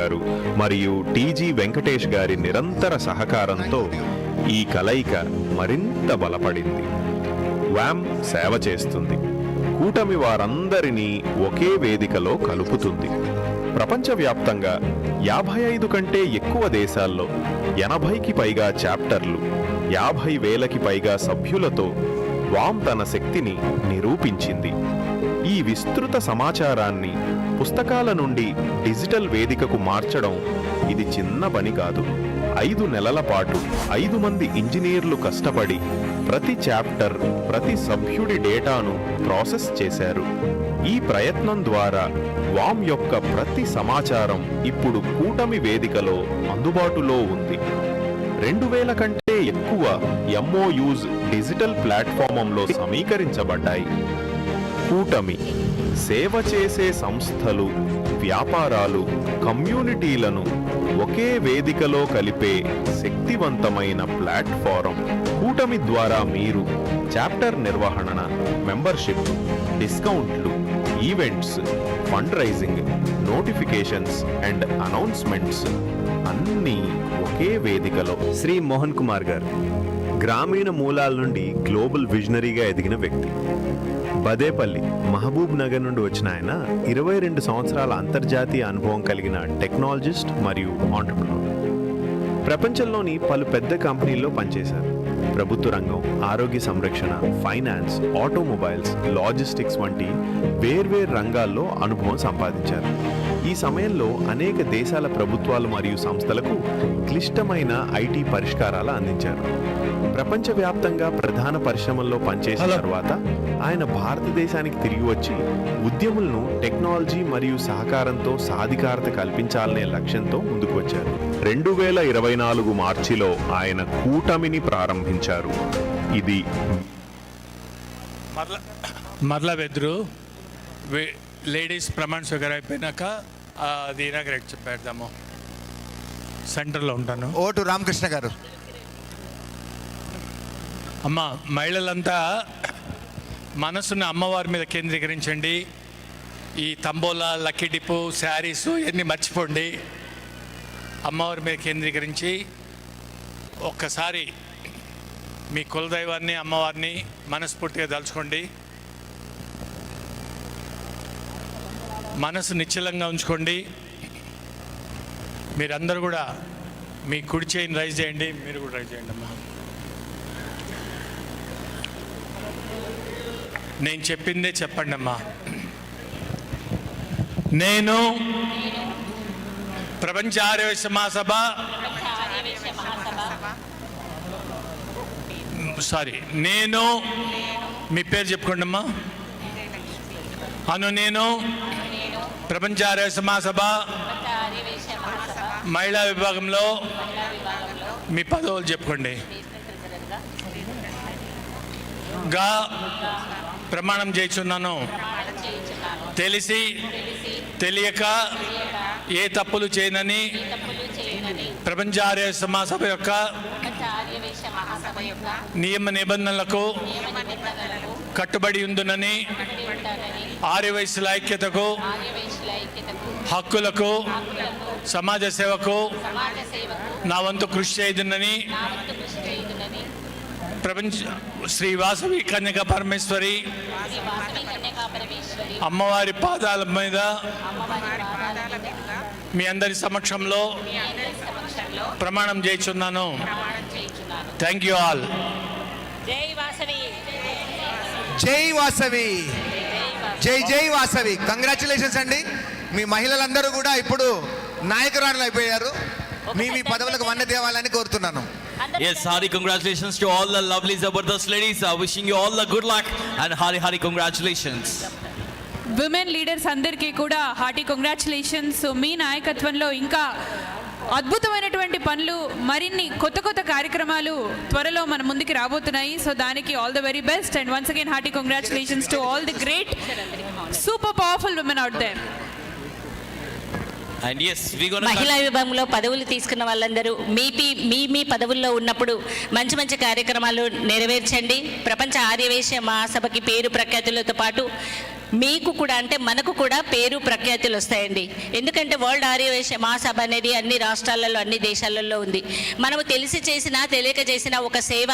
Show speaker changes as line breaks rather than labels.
గారు మరియు టీజీ వెంకటేష్ గారి నిరంతర సహకారంతో ఈ కలయిక మరింత బలపడింది. వామ్ సేవ చేస్తుంది, కూటమి వారందరినీ ఒకే వేదికలో కలుపుతుంది. ప్రపంచవ్యాప్తంగా 55 కంటే ఎక్కువ దేశాల్లో 80కి పైగా చాప్టర్లు, 50,000కి పైగా సభ్యులతో వామ్ తన శక్తిని నిరూపించింది. ఈ విస్తృత సమాచారాన్ని పుస్తకాల నుండి డిజిటల్ వేదికకు మార్చడం ఇది చిన్న పని కాదు. 5 నెలల పాటు 5 మంది ఇంజనీర్లు కష్టపడి ప్రతి చాప్టర్, ప్రతి సభ్యుడి డేటాను ప్రాసెస్ చేశారు. ఈ ప్రయత్నం ద్వారా వామ్ యొక్క ప్రతి సమాచారం ఇప్పుడు కూటమి వేదికలో అందుబాటులో ఉంది. 2000 కంటే ఎక్కువ MOUs డిజిటల్ ప్లాట్ఫామ్లో సమీకరించబడ్డాయి. కూటమి సేవ చేసే సంస్థలు, వ్యాపారాలు, కమ్యూనిటీలను ఒకే వేదికలో కలిపే శక్తివంతమైన ప్లాట్ఫారం. కూటమి ద్వారా మీరు చాప్టర్ నిర్వహణ, మెంబర్షిప్, డిస్కౌంట్లు, events, fund raising, notifications and announcements అన్నీ ఒకే వేదికలో.
శ్రీ మోహన్ కుమార్ గారు గ్రామీణ మూలాల నుండి గ్లోబల్ విజనరీగా ఎదిగిన వ్యక్తి. బదేపల్లి, మహబూబ్ నగర్ నుండి వచ్చిన ఆయన 22 సంవత్సరాల అంతర్జాతీయ అనుభవం కలిగిన టెక్నాలజిస్ట్ మరియు ఆంటర్ప్రెన్యూర్. ప్రపంచంలోని పలు పెద్ద కంపెనీల్లో పనిచేశారు. ప్రభుత్వ రంగం, ఆరోగ్య సంరక్షణ, ఫైనాన్స్, ఆటోమొబైల్స్, లాజిస్టిక్స్ వంటి వేర్వేరు రంగాల్లో అనుభవం సంపాదించారు. ఈ సమయంలో అనేక దేశాల ప్రభుత్వాలు మరియు సంస్థలకు క్లిష్టమైన ఐటీ పరిష్కారాలు అందించారు. ప్రపంచవ్యాప్తంగా ప్రధాన పరిశ్రమల్లో పనిచేసిన తర్వాత ఆయన భారతదేశానికి తిరిగి వచ్చి ఉద్యములను టెక్నాలజీ మరియు సహకారంతో సాధికారత కల్పించాలనే లక్ష్యంతో ముందుకు వచ్చారు. 2024 మార్చిలో ఆయన కూటమిని ప్రారంభించారు. ఇది
మరలా వెదురు లేడీస్ ప్రమాణ స్వీకారం అయిపోయినాక అది ఇనాగ్రేట్ చెప్పేద్దాము. సెంటర్లో ఉంటాను.
ఓటు రామకృష్ణ గారు.
అమ్మ, మహిళలంతా మనసుని అమ్మవారి మీద కేంద్రీకరించండి. ఈ తంబోలా, లక్కీ డిప్పు, శారీసు ఇవన్నీ మర్చిపోండి. అమ్మవారి మీద కేంద్రీకరించి ఒక్కసారి మీ కులదైవాన్ని, అమ్మవారిని మనస్ఫూర్తిగా తలుచుకోండి. మనసు నిశ్చలంగా ఉంచుకోండి. మీరందరూ కూడా మీ కుడి చేయిని రైజ్ చేయండి. మీరు కూడా రైజ్ చేయండి అమ్మా. నేను చెప్పిందే చెప్పండి అమ్మా. నేను ప్రపంచ ఆర్యవైశ్య మహాసభ నేను మీ పేరు చెప్పుకోండి అమ్మా. నేను ప్రపంచ ఆర్యవైశ్య మహాసభ మహిళా విభాగంలో మీ పదవులు చెప్పుకోండి. గా ప్రమాణం చేయుచున్నాను. తెలిసి తెలియక ఏ తప్పులు చేయనని ప్రపంచ ఆర్యవైశ్య మహాసభ యొక్క నియమ నిబంధనలకు కట్టుబడి ఉండునని, ఆర్యవైశ్యుల ఐక్యతకు, హక్కులకు, సమాజ సేవకు నా వంతు కృషి చేయదునని ప్రపంచ శ్రీ వాసవి కన్యక పరమేశ్వరి అమ్మవారి పాదాల మీద మీ అందరి సమక్షంలో ప్రమాణం చేయుచున్నాను. Thank you all.
జై వాసవి, జై జై వాసవి. కంగ్రాచులేషన్స్ అండి. మీ మహిళలందరూ కూడా ఇప్పుడు నాయకురాలు అయిపోయారు. మీ పదవులకు వన్నె తేవాలని కోరుతున్నాను.
Yes, hearty congratulations to all the lovely Zabardast ladies. Wishing you all the good luck and hearty congratulations.
Women leaders అందరికీ కూడా హార్టీ కంగ్రాచులేషన్స్. మీ నాయకత్వంలో ఇంకా అద్భుతమైనటువంటి పనులు, మరిన్ని కొత్త కొత్త కార్యక్రమాలు త్వరలో మన ముందుకి రాబోతున్నాయి. సో దానికి all the very best and once again hearty congratulations to all the great super powerful women out there.
మహిళా విభాగంలో పదవులు తీసుకున్న వాళ్ళందరూ మీ పదవుల్లో ఉన్నప్పుడు మంచి మంచి కార్యక్రమాలు నెరవేర్చండి. ప్రపంచ ఆర్యవైశ్య మహాసభకి పేరు ప్రఖ్యాతులతో పాటు మీకు కూడా అంటే మనకు కూడా పేరు ప్రఖ్యాతులు వస్తాయండి. ఎందుకంటే వరల్డ్ ఆర్యవైశ్య మహాసభ అనేది అన్ని రాష్ట్రాలలో అన్ని దేశాలలో ఉంది. మనము తెలిసి చేసినా తెలియక చేసిన ఒక సేవ